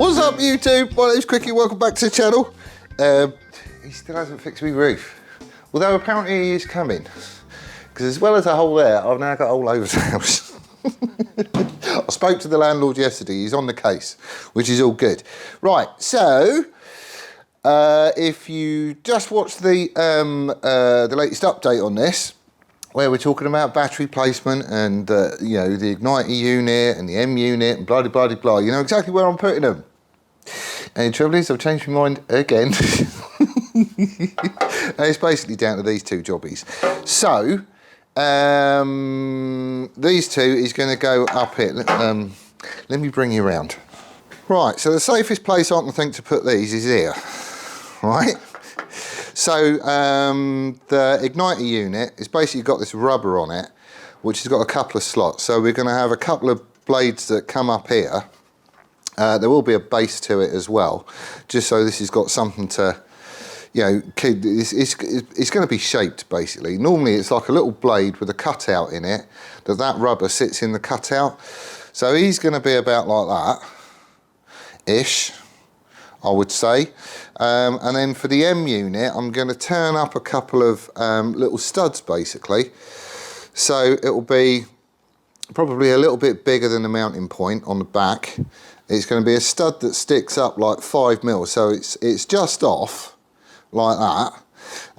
What's up YouTube? My name's Quickie, welcome back to the channel. He still hasn't fixed me roof. Although apparently he is coming. Because as well as a hole there, I've now got a hole over the house. I spoke to the landlord yesterday, he's on the case, which is all good. Right, so, if you just watched the latest update on this, where we're talking about battery placement and you know, the igniter unit and the M unit and blah blah blah blah, you know exactly where I'm putting them. And the trouble is, I've changed my mind again. And it's basically down to these two jobbies. So, these two is going to go up here. Let me bring you around. Right, so the safest place I can think to put these is here. Right? So, the igniter unit has basically got this rubber on it, which has got a couple of slots. So we're going to have a couple of blades that come up here. There will be a base to it as well, just so this has got something to, you know, it's going to be shaped basically. Normally it's like a little blade with a cutout in it, that rubber sits in the cutout. So he's going to be about like that-ish, I would say. And then for the M unit, I'm going to turn up a couple of little studs basically. So it will be probably a little bit bigger than the mounting point on the back. It's going to be a stud that sticks up like 5 mil, so it's just off like that.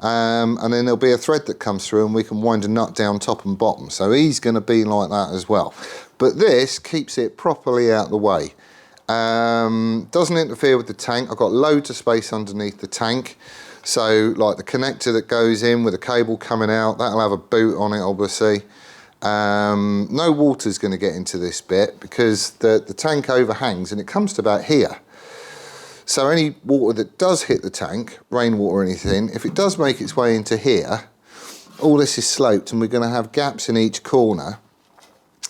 And then there'll be a thread that comes through and we can wind a nut down top and bottom. So he's going to be like that as well. But this keeps it properly out of the way. Doesn't interfere with the tank. I've got loads of space underneath the tank. So like the connector that goes in with the cable coming out, that'll have a boot on it obviously. No water's going to get into this bit because the tank overhangs and it comes to about here. So any water that does hit the tank, rainwater or anything, if it does make its way into here, all this is sloped and we're going to have gaps in each corner.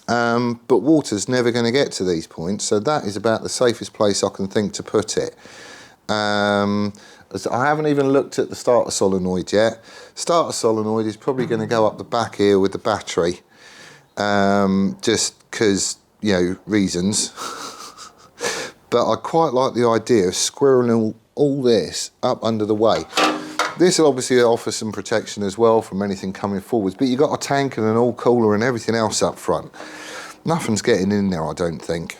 But water's never going to get to these points, so that is about the safest place I can think to put it. I haven't even looked at the starter solenoid yet. Starter solenoid is probably going to go up the back here with the battery, just because, you know, reasons. But I quite like the idea of squirreling all this up under the way. This will obviously offer some protection as well from anything coming forwards, but you've got a tank and an oil cooler and everything else up front. Nothing's getting in there, I don't think.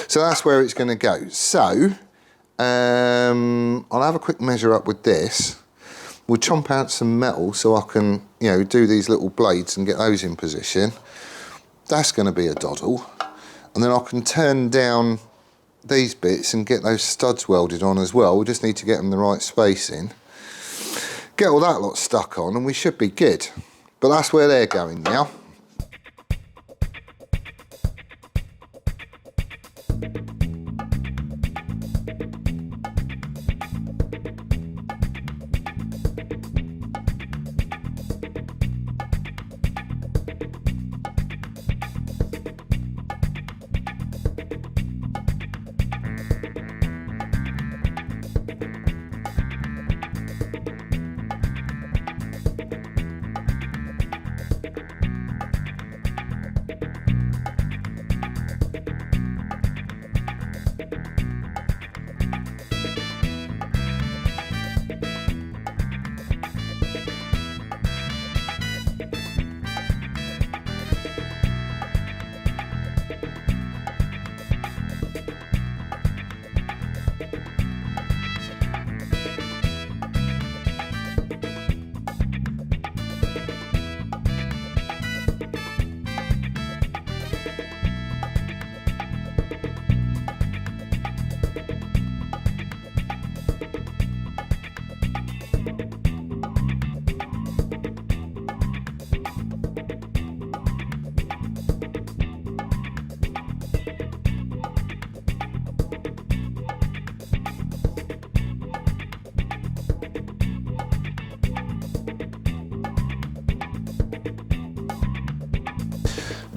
So that's where it's going to go. So, I'll have a quick measure up with this. We'll chomp out some metal so I can, you know, do these little blades and get those in position. That's going to be a doddle. And then I can turn down these bits and get those studs welded on as well. We just need to get them the right spacing. Get all that lot stuck on and we should be good. But that's where they're going now.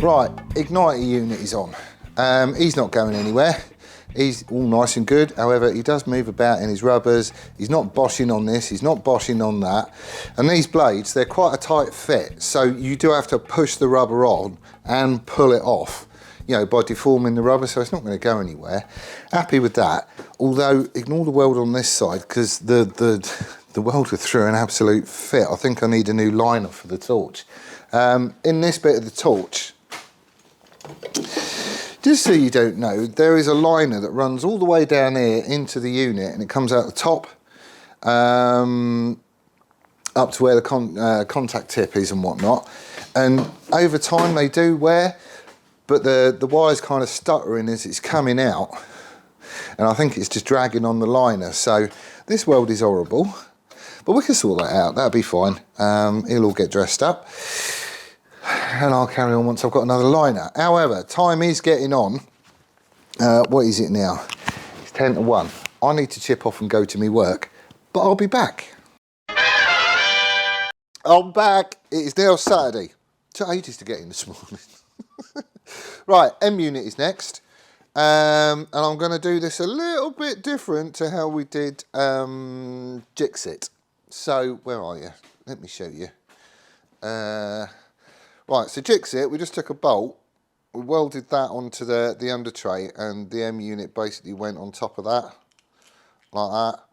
Right, igniter unit is on. He's not going anywhere. He's all nice and good. However, he does move about in his rubbers. He's not boshing on this, he's not boshing on that. And these blades, they're quite a tight fit. So you do have to push the rubber on and pull it off. You you know, by deforming the rubber, so it's not going to go anywhere. Happy with that. Although, ignore the weld on this side, because the welder threw an absolute fit. I think I need a new liner for the torch. In this bit of the torch, just so you don't know, there is a liner that runs all the way down here into the unit, and it comes out the top up to where the contact tip is and whatnot. And over time they do wear, but the wire's kind of stuttering as it's coming out, and I think it's just dragging on the liner. So this weld is horrible, but we can sort that out. That'll be fine. He'll all get dressed up, and I'll carry on once I've got another liner. However, time is getting on. What is it now? It's 10 to 1. I need to chip off and go to my work, but I'll be back. I'm back. It is now Saturday. Took ages to get in this morning. Right, M unit is next. And I'm going to do this a little bit different to how we did Jixit. So, where are you? Let me show you. Right, so Jixit, we just took a bolt, we welded that onto the under tray, and the M unit basically went on top of that, like that.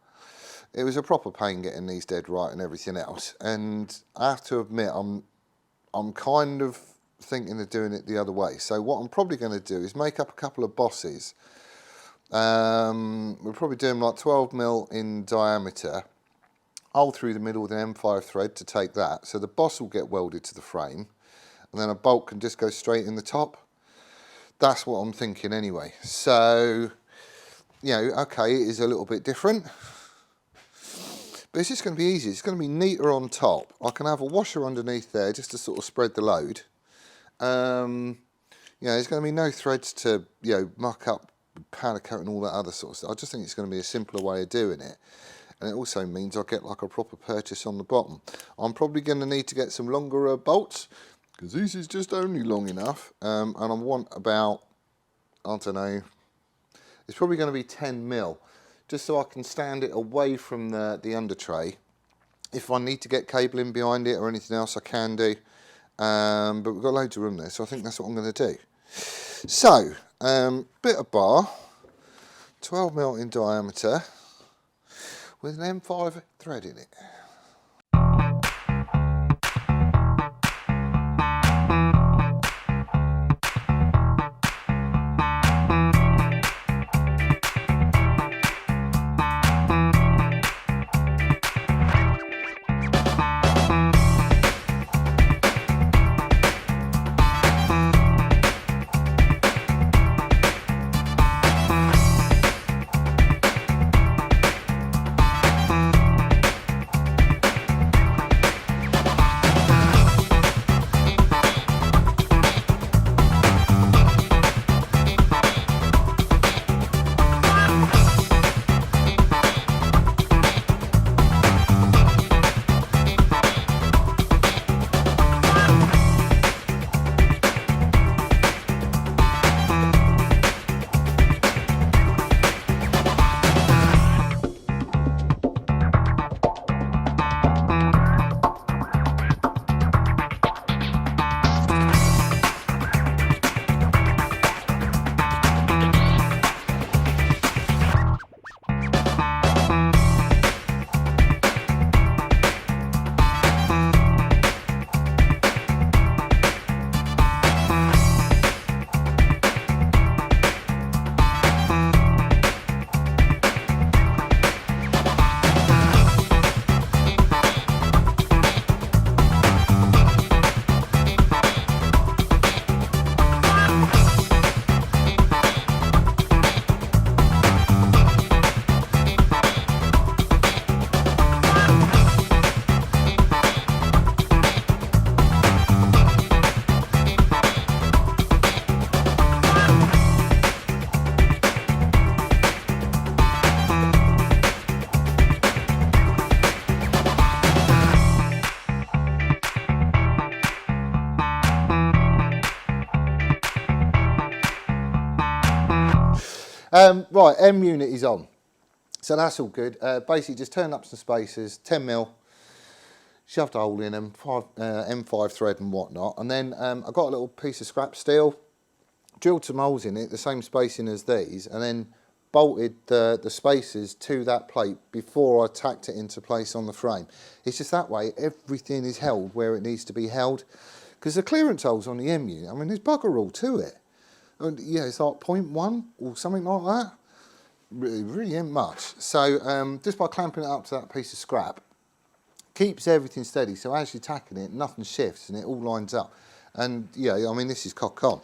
It was a proper pain getting these dead right and everything else, and I have to admit I'm kind of thinking of doing it the other way. So what I'm probably going to do is make up a couple of bosses. We're probably doing like 12mm in diameter, hole through the middle with an M5 thread to take that, so the boss will get welded to the frame, and then a bolt can just go straight in the top. That's what I'm thinking anyway. So, you know, okay, it is a little bit different, but it's just going to be easy. It's going to be neater on top. I can have a washer underneath there just to sort of spread the load. You know, there's going to be no threads to, you know, muck up, powder coat and all that other sort of stuff. I just think it's going to be a simpler way of doing it. And it also means I'll get like a proper purchase on the bottom. I'm probably going to need to get some longer bolts, because this is just only long enough. And I want about, I don't know, it's probably going to be 10mm, just so I can stand it away from the under tray. If I need to get cabling behind it or anything else, I can do. But we've got loads of room there, so I think that's what I'm going to do. So, bit of bar, 12mm in diameter, with an M5 thread in it. Right, M unit is on, so that's all good. Basically just turn up some spacers, 10mm, shoved a hole in them, M5 thread and whatnot, and then I got a little piece of scrap steel, drilled some holes in it, the same spacing as these, and then bolted the spacers to that plate before I tacked it into place on the frame. It's just that way everything is held where it needs to be held, because the clearance holes on the M unit, I mean, there's bugger all to it. And yeah, it's like 0.1 or something like that. Really ain't much. So just by clamping it up to that piece of scrap, keeps everything steady, so as you're tacking it, nothing shifts and it all lines up. And yeah, I mean, this is cock on.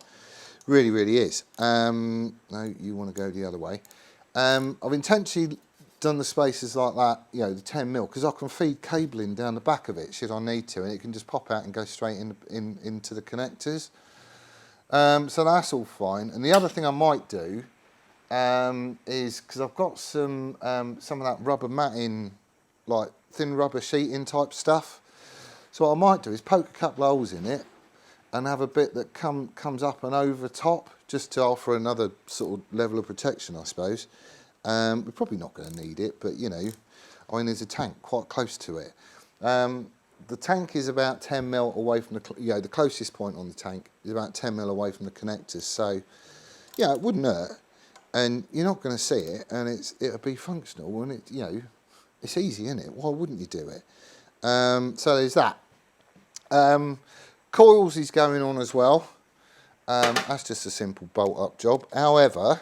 Really, really is. No, you want to go the other way. I've intentionally done the spacers like that, you know, the 10mm, because I can feed cabling down the back of it should I need to, and it can just pop out and go straight into the connectors. So that's all fine. And the other thing I might do is, because I've got some of that rubber matting, like thin rubber sheeting type stuff. So what I might do is poke a couple of holes in it and have a bit that comes up and over top, just to offer another sort of level of protection, I suppose. We're probably not going to need it, but you know, I mean, there's a tank quite close to it. The tank is about 10mm away from the closest point on the tank is about 10mm away from the connectors. So yeah, it wouldn't hurt, and you're not going to see it, and it'll be functional, and it, you know, it's easy, isn't it? Why wouldn't you do it? So there's that. Coils is going on as well. That's just a simple bolt up job. However,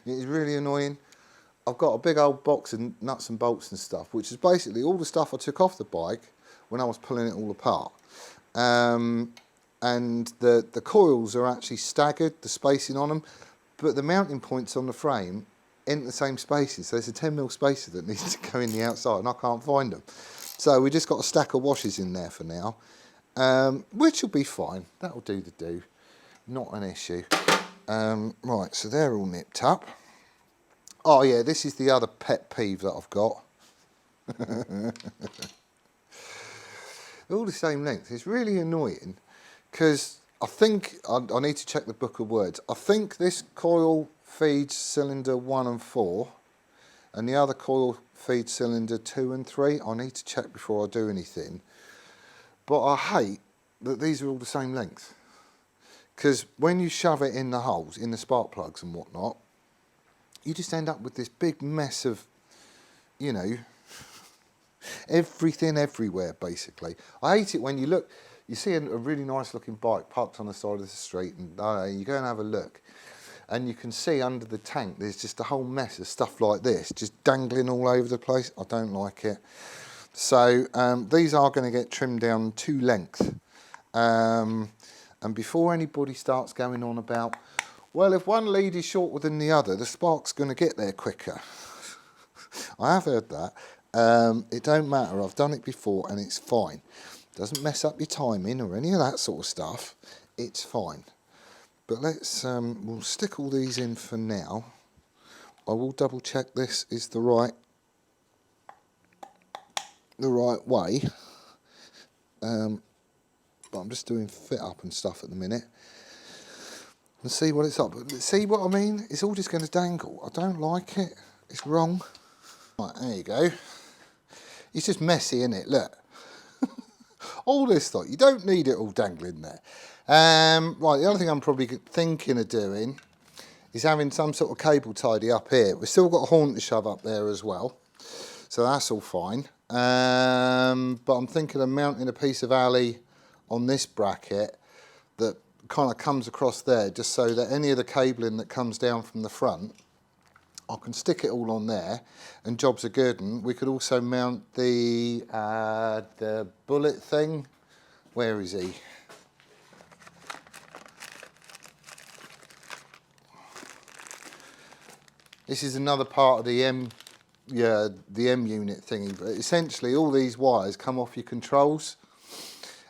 it is really annoying. I've got a big old box of nuts and bolts and stuff, which is basically all the stuff I took off the bike when I was pulling it all apart. And the coils are actually staggered, the spacing on them, but the mounting points on the frame in the same spaces. So there's a 10mm spacer that needs to go in the outside, and I can't find them. So we just got a stack of washers in there for now, which will be fine. That'll do the do. Not an issue. Right, so they're all nipped up. Oh yeah, this is the other pet peeve that I've got. All the same length. It's really annoying, because I think, I need to check the book of words. I think this coil feeds cylinder 1 and 4, and the other coil feeds cylinder 2 and 3. I need to check before I do anything. But I hate that these are all the same length, because when you shove it in the holes, in the spark plugs and whatnot, you just end up with this big mess of, you know, everything everywhere, basically. I hate it when you look, you see a really nice looking bike parked on the side of the street, and you go and have a look, and you can see under the tank there's just a whole mess of stuff like this, just dangling all over the place. I don't like it. So these are going to get trimmed down to length. And before anybody starts going on about, well, if one lead is shorter than the other, the spark's going to get there quicker. I have heard that. It don't matter, I've done it before and it's fine. Doesn't mess up your timing or any of that sort of stuff. It's fine. But let's, we'll stick all these in for now. I will double check this is the right way. But I'm just doing fit up and stuff at the minute. And see what it's up. See what I mean? It's all just going to dangle. I don't like it. It's wrong. Right, there you go. It's just messy, isn't it? Look. All this stuff. You don't need it all dangling there. Right, the other thing I'm probably thinking of doing is having some sort of cable tidy up here. We've still got a horn to shove up there as well. So that's all fine. But I'm thinking of mounting a piece of alley on this bracket that kind of comes across there, just so that any of the cabling that comes down from the front, I can stick it all on there and jobs are good. And we could also mount the bullet thing. Where is he? This is another part of the M unit thingy, but essentially all these wires come off your controls,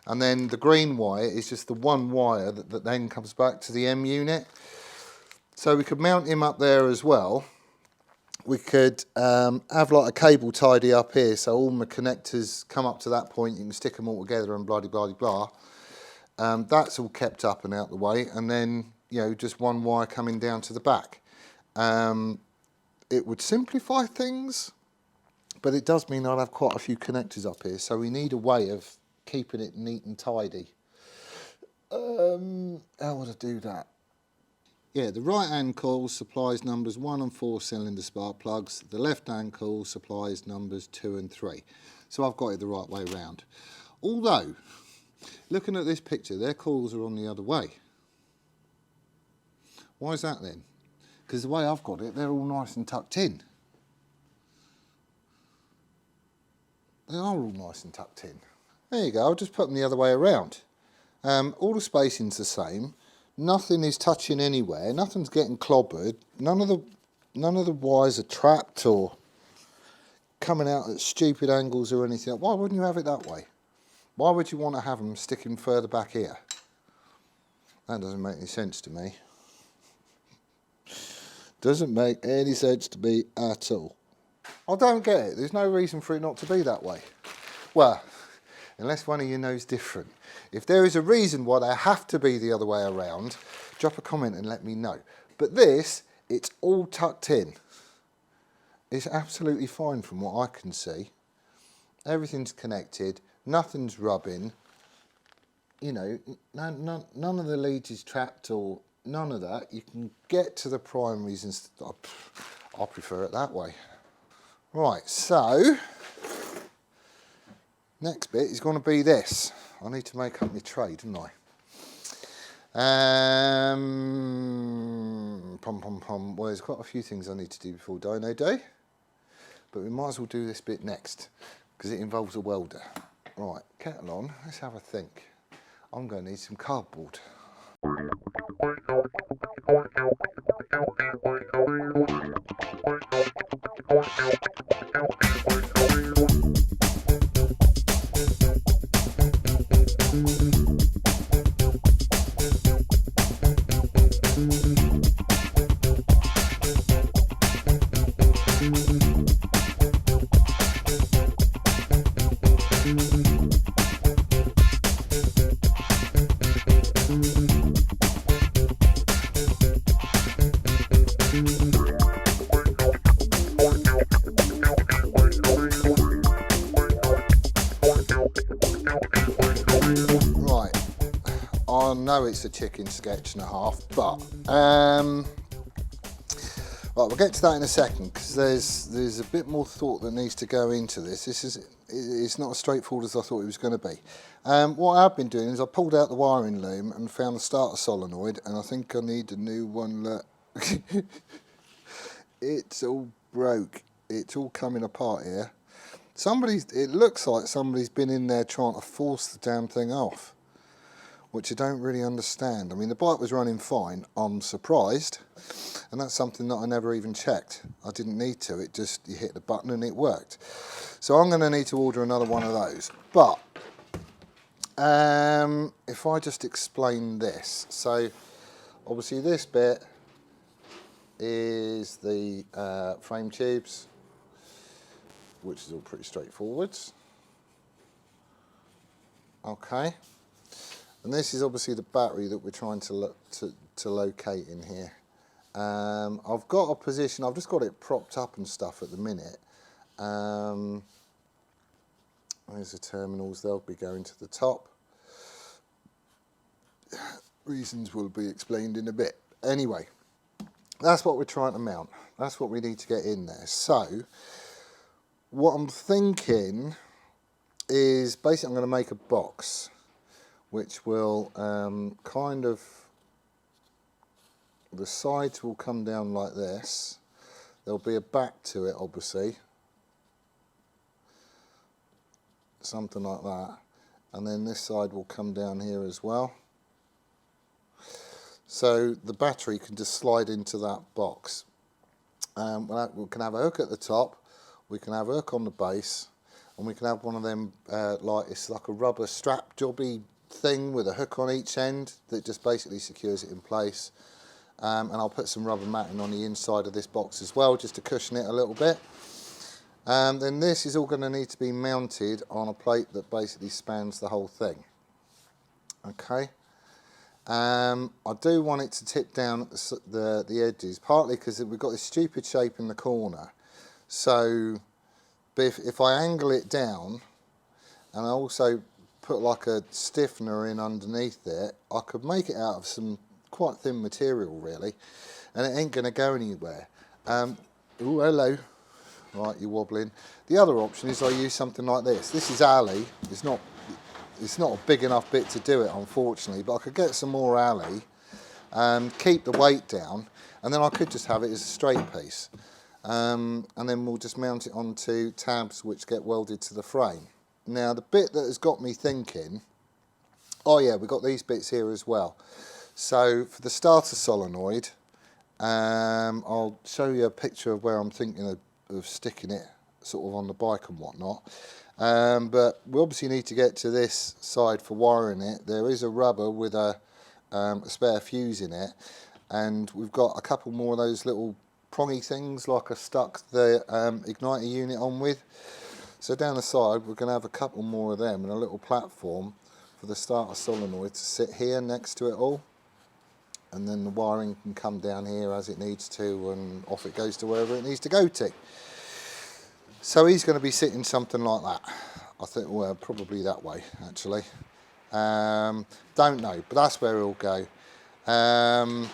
and then the green wire is just the one wire that then comes back to the M unit. So we could mount him up there as well. We could have like a cable tidy up here, so all my connectors come up to that point, you can stick them all together and blah, blah, blah, blah. That's all kept up and out the way, and then, you know, just one wire coming down to the back. It would simplify things, but it does mean I'll have quite a few connectors up here, so we need a way of keeping it neat and tidy. How would I do that? Yeah, the right hand coil supplies numbers 1 and 4 cylinder spark plugs. The left hand coil supplies numbers 2 and 3. So I've got it the right way round. Although, looking at this picture, their coils are on the other way. Why is that then? Because the way I've got it, they're all nice and tucked in. They are all nice and tucked in. There you go, I'll just put them the other way around. All the spacing's the same. Nothing is touching anywhere. Nothing's getting clobbered. None of the wires are trapped or coming out at stupid angles or anything. Why wouldn't you have it that way? Why would you want to have them sticking further back here? That doesn't make any sense to me. Doesn't make any sense to me at all. I don't get it. There's no reason for it not to be that way. Well, unless one of you knows different. If there is a reason why they have to be the other way around, drop a comment and let me know. But this, it's all tucked in. It's absolutely fine from what I can see. Everything's connected, nothing's rubbing. You know, none of the leads is trapped or none of that. You can get to the primaries and stuff. I prefer it that way. Right, so next bit is going to be this. I need to make up my tray, don't I? Well, there's quite a few things I need to do before dyno day, but we might as well do this bit next because it involves a welder. Right, kettle on, let's have a think. I'm going to need some cardboard. I know it's a chicken sketch and a half, but right, we'll get to that in a second because there's a bit more thought that needs to go into this. It's not as straightforward as I thought it was going to be. What I've been doing is I pulled out the wiring loom and found the starter solenoid, and I think I need a new one. Look, it's all broke. It's all coming apart here. It looks like somebody's been in there trying to force the damn thing off, which I don't really understand. I mean, the bike was running fine. I'm surprised, and that's something that I never even checked. I didn't need to. It just, you hit the button and it worked. So I'm going to need to order another one of those. But if I just explain this, so obviously this bit is the frame tubes, which is all pretty straightforward. Okay. And this is obviously the battery that we're trying to locate in here. I've got a position, I've just got it propped up and stuff at the minute. There's the terminals, they'll be going to the top. Reasons will be explained in a bit. Anyway, that's what we're trying to mount. That's what we need to get in there. So, what I'm thinking is basically I'm going to make a box which will kind of, the sides will come down like this. There'll be a back to it, obviously, something like that, and then this side will come down here as well. So the battery can just slide into that box. We can have a hook at the top, we can have a hook on the base, and we can have one of them, it's like a rubber strap jobby thing with a hook on each end that just basically secures it in place. And I'll put some rubber matting on the inside of this box as well, just to cushion it a little bit. Then this is all going to need to be mounted on a plate that basically spans the whole thing. Okay. I do want it to tip down at the edges, partly because we've got this stupid shape in the corner. So if I angle it down, and I also put like a stiffener in underneath it, I could make it out of some quite thin material really, and it ain't going to go anywhere. Oh, hello. Right, you're wobbling. The other option is I use something like this. This is alley. It's not a big enough bit to do it, unfortunately, but I could get some more alley and keep the weight down, and then I could just have it as a straight piece. And then we'll just mount it onto tabs which get welded to the frame. Now the bit that has got me thinking, oh yeah, we've got these bits here as well. So for the starter solenoid, I'll show you a picture of where I'm thinking of sticking it sort of on the bike and whatnot. But we obviously need to get to this side for wiring it. There is a rubber with a spare fuse in it, and we've got a couple more of those little prongy things like I stuck the igniter unit on with. So down the side we're going to have a couple more of them and a little platform for the starter solenoid to sit here next to it all, and then the wiring can come down here as it needs to, and off it goes to wherever it needs to go to. So he's going to be sitting something like that. I think, well, probably that way actually. Don't know, but that's where he'll go. God,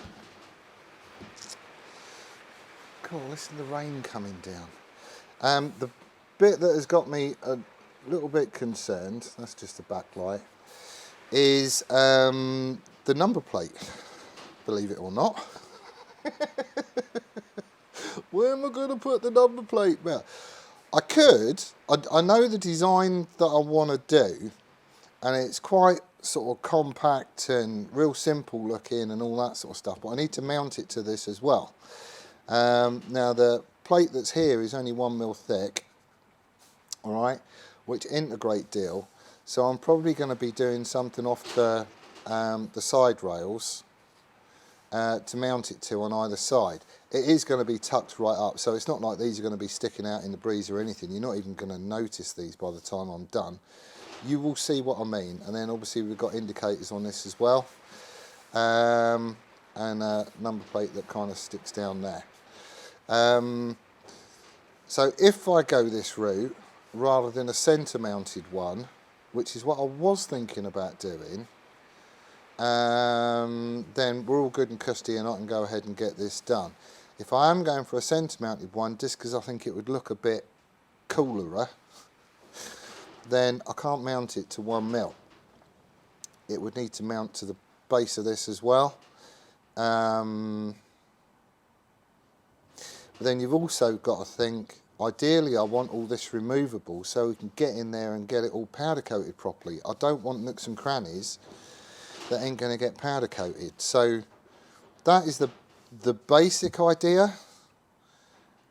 listen to the rain coming down. The bit that has got me a little bit concerned, that's just the backlight, is the number plate, believe it or not. Where am I going to put the number plate? Well, I know the design that I want to do, and it's quite sort of compact and real simple looking and all that sort of stuff, but I need to mount it to this as well. Now the plate that's here is only 1mm thick, alright, which isn't a great deal, so I'm probably going to be doing something off the side rails to mount it to on either side. It is going to be tucked right up, so it's not like these are going to be sticking out in the breeze or anything. You're not even going to notice these by the time I'm done. You will see what I mean. And then obviously we've got indicators on this as well, and a number plate that kind of sticks down there. So if I go this route rather than a centre mounted one, which is what I was thinking about doing, then we're all good and custy and I can go ahead and get this done. If I am going for a centre mounted one, just because I think it would look a bit cooler, then I can't mount it to 1mm. It would need to mount to the base of this as well. But then you've also got to think, ideally I want all this removable so we can get in there and get it all powder coated properly. I don't want nooks and crannies that ain't going to get powder coated. So that is the basic idea.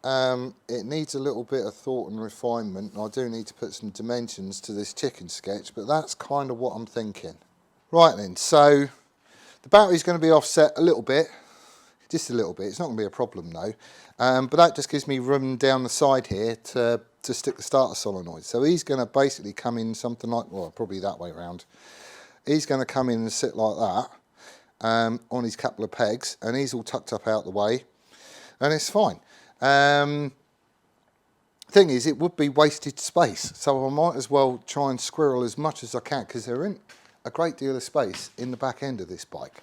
It needs a little bit of thought and refinement. I do need to put some dimensions to this chicken sketch, but that's kind of what I'm thinking. Right then, so the battery's going to be offset a little bit, just a little bit. It's not going to be a problem though, but that just gives me room down the side here to stick the starter solenoid. So he's going to basically come in something like, well, probably that way around. He's going to come in and sit like that on his couple of pegs, and he's all tucked up out the way, and it's fine. Thing is, it would be wasted space, so I might as well try and squirrel as much as I can, because there isn't a great deal of space in the back end of this bike.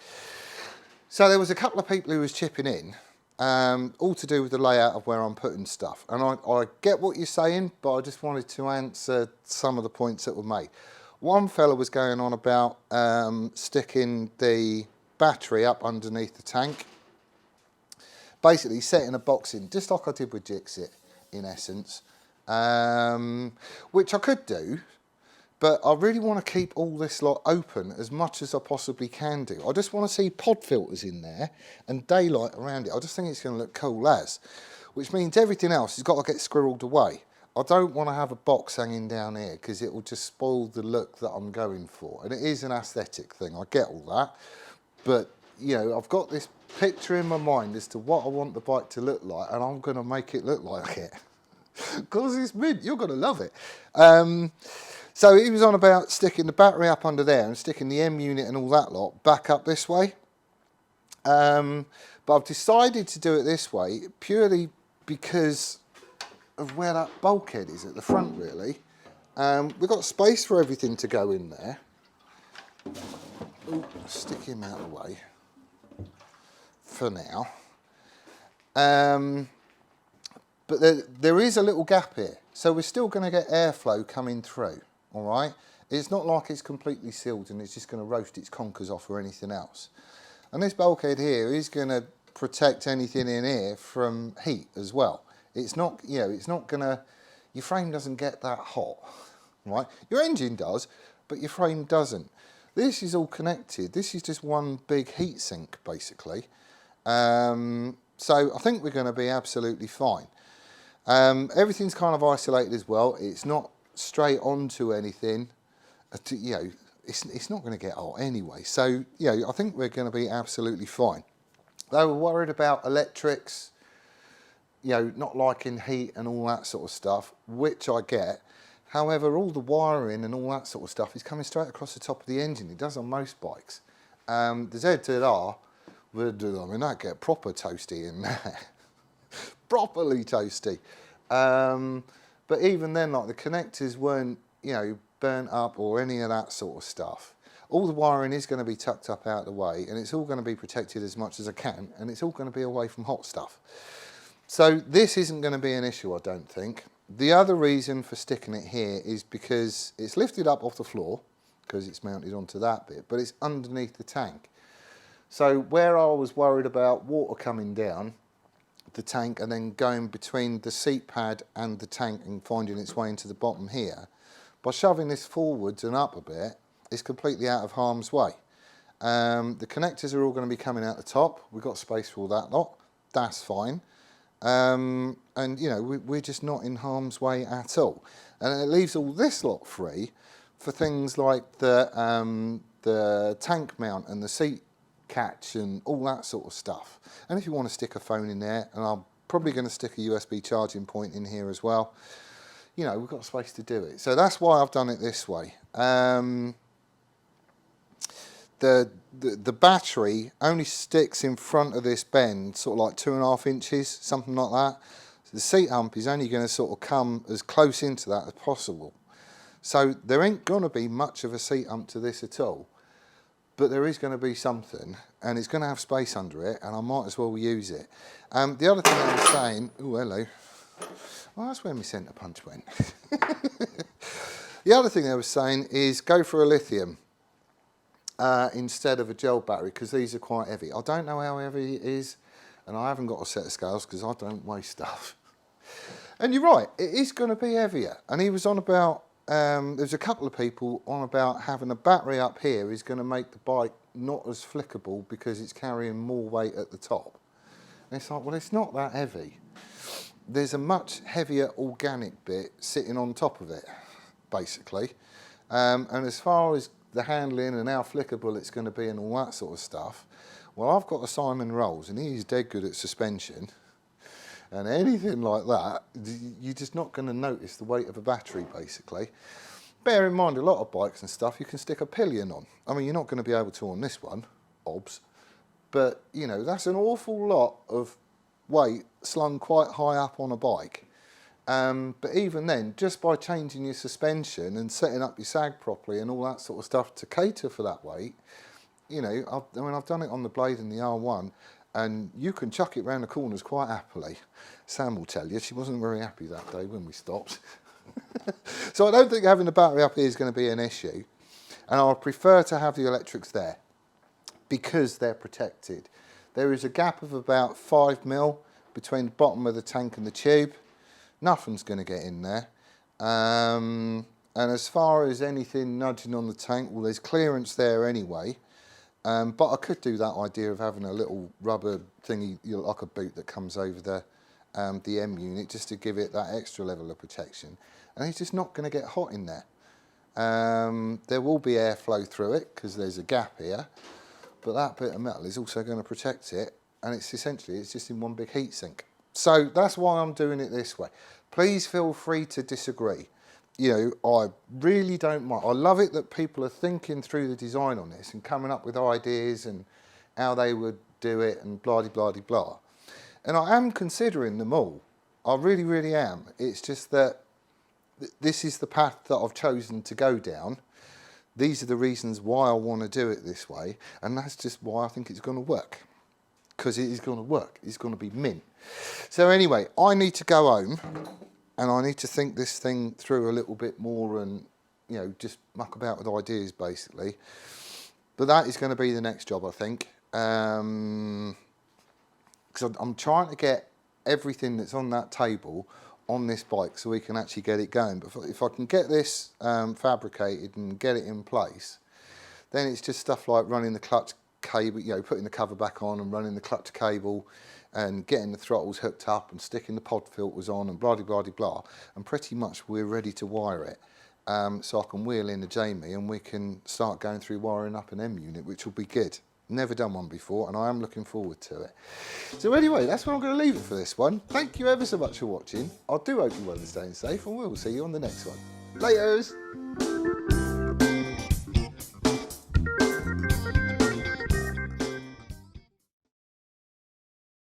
So there was a couple of people who was chipping in, all to do with the layout of where I'm putting stuff, and I get what you're saying, but I just wanted to answer some of the points that were made. One fella was going on about sticking the battery up underneath the tank, basically setting a box in, just like I did with Jixit in essence, which I could do, but I really want to keep all this lot open as much as I possibly can do. I just want to see pod filters in there and daylight around it. I just think it's going to look cool as, which means everything else has got to get squirreled away. I don't want to have a box hanging down here because it will just spoil the look that I'm going for. And it is an aesthetic thing, I get all that. But, you know, I've got this picture in my mind as to what I want the bike to look like, and I'm going to make it look like it. Because it's mint, you're going to love it. So he was on about sticking the battery up under there and sticking the M unit and all that lot back up this way. But I've decided to do it this way purely because of where that bulkhead is at the front, really. We've got space for everything to go in there. Ooh, stick him out of the way. for now. But there is a little gap here. So we're still going to get airflow coming through, all right? It's not like it's completely sealed and it's just going to roast its conkers off or anything else. And this bulkhead here is going to protect anything in here from heat as well. It's not, you know, it's not going to, your frame doesn't get that hot, right? Your engine does, but your frame doesn't. This is all connected. This is just one big heat sink, basically. So I think we're going to be absolutely fine. Everything's kind of isolated as well. It's not straight onto anything. You know, it's not going to get hot anyway. So, you know, I think we're going to be absolutely fine. They were worried about electrics, you know, not liking heat and all that sort of stuff, which I get. However, all the wiring and all that sort of stuff is coming straight across the top of the engine. It does on most bikes. The ZZR would, I mean, that get proper toasty in there. Properly toasty. But even then, like, the connectors weren't, you know, burnt up or any of that sort of stuff. All the wiring is going to be tucked up out of the way, and it's all going to be protected as much as I can, and it's all going to be away from hot stuff. So this isn't going to be an issue, I don't think. The other reason for sticking it here is because it's lifted up off the floor, because it's mounted onto that bit, but it's underneath the tank. So where I was worried about water coming down the tank and then going between the seat pad and the tank and finding its way into the bottom here, by shoving this forwards and up a bit, it's completely out of harm's way. The connectors are all going to be coming out the top. We've got space for all that lot. That's fine. And, you know, we're just not in harm's way at all. And it leaves all this lot free for things like the tank mount and the seat catch and all that sort of stuff. And if you want to stick a phone in there, and I'm probably going to stick a USB charging point in here as well, you know, we've got space to do it. So that's why I've done it this way. The battery only sticks in front of this bend, sort of like 2.5 inches, something like that. So the seat hump is only going to sort of come as close into that as possible. So there ain't going to be much of a seat hump to this at all. But there is going to be something, and it's going to have space under it, and I might as well use it. The other thing I was saying, oh, hello. Well, that's where my centre punch went. The other thing I was saying is go for a lithium instead of a gel battery, because these are quite heavy. I don't know how heavy it is, and I haven't got a set of scales because I don't weigh stuff. And you're right, it is going to be heavier. And he was on about, there's a couple of people on about having a battery up here is going to make the bike not as flickable because it's carrying more weight at the top. And it's like, well, it's not that heavy. There's a much heavier organic bit sitting on top of it, basically. And as far as the handling and how flickable it's going to be and all that sort of stuff, well, I've got a Simon Rolls and he's dead good at suspension. And anything like that, you're just not going to notice the weight of a battery, basically. Bear in mind, a lot of bikes and stuff, you can stick a pillion on. I mean, you're not going to be able to on this one, obs. But, you know, that's an awful lot of weight slung quite high up on a bike. But even then, just by changing your suspension and setting up your sag properly and all that sort of stuff to cater for that weight, you know, I've done it on the Blade and the R1, and you can chuck it round the corners quite happily. Sam will tell you, she wasn't very happy that day when we stopped. So I don't think having the battery up here is going to be an issue. And I prefer to have the electrics there because they're protected. There is a gap of about 5 mil between the bottom of the tank and the tube. Nothing's going to get in there. And as far as anything nudging on the tank, well, there's clearance there anyway. But I could do that idea of having a little rubber thingy, like a boot that comes over the M unit, just to give it that extra level of protection. And it's just not going to get hot in there. There will be airflow through it because there's a gap here, but that bit of metal is also going to protect it, and it's just in one big heat sink. So that's why I'm doing it this way. Please feel free to disagree. You know, I really don't mind. I love it that people are thinking through the design on this and coming up with ideas and how they would do it and blah-de-blah-de-blah. And I am considering them all. I really, really am. It's just that this is the path that I've chosen to go down. These are the reasons why I want to do it this way, and that's just why I think it's going to work. because it is going to work. It's going to be mint. So anyway, I need to go home and I need to think this thing through a little bit more and, you know, just muck about with ideas basically. But that is going to be the next job, I think. Because I'm trying to get everything that's on that table on this bike so we can actually get it going. But if I can get this fabricated and get it in place, then it's just stuff like running the clutch cable, you know, putting the cover back on and running the clutch cable and getting the throttles hooked up and sticking the pod filters on and blah, blah, blah, blah. And pretty much we're ready to wire it. So I can wheel in the Jamie and we can start going through wiring up an M unit, which will be good. Never done one before and I am looking forward to it. So anyway, that's where I'm going to leave it for this one. Thank you ever so much for watching. I do hope you're well and staying safe and we'll see you on the next one. Laters!